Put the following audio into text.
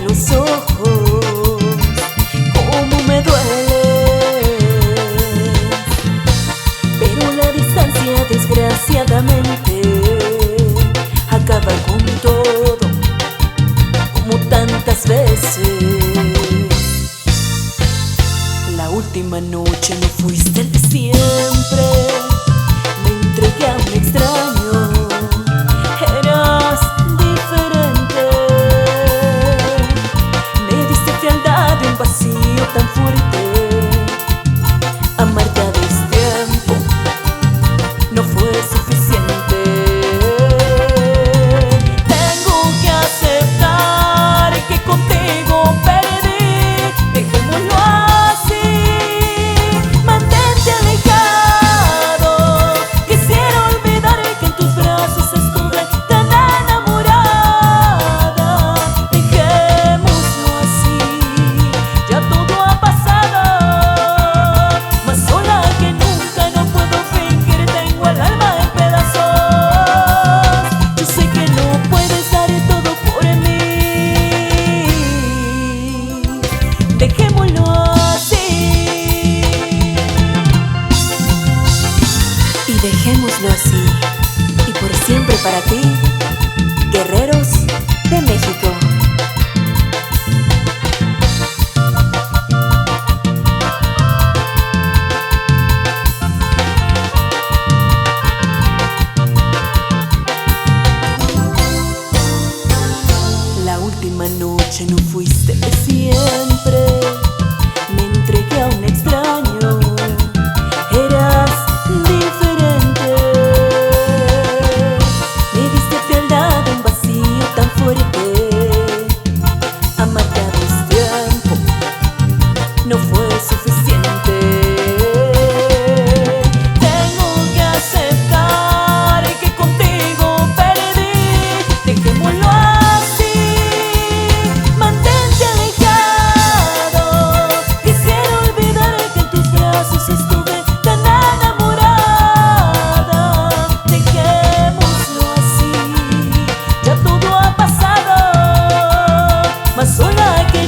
los ojos, cómo me duele. Pero la distancia desgraciadamente acaba con todo, como tantas veces. La última noche no fuiste el de siempre, me entregué a un extraño, eras diferente. Me diste frialdad de un vacío tan fuerte, amarte a destiempo no fue suficiente. Tengo que aceptar que contigo perdí, dejémoslo así, mantente alejado. Quisiera olvidar que en tus brazos estuve tan enamorada. Dejémoslo así, ya todo ha pasado, más sola que nunca no puedo fingir, tengo el alma en pedazos. Yo sé que no puedes dar todo por mí, dejémoslo así. Y dejémoslo así, y por siempre para ti, Guerreros de México. La última noche no fuiste de siempre, me entregué a un extraño, eras diferente. Me diste frialdad de un vacío tan fuerte, amarte a destiempo no fue suficiente. Tengo que aceptar que contigo perdí, dejémoslo así, mantente alejado. Quisiera olvidar que en tus brazos estuve tan enamorada. Dejémoslo así, ya todo ha pasado, más sola que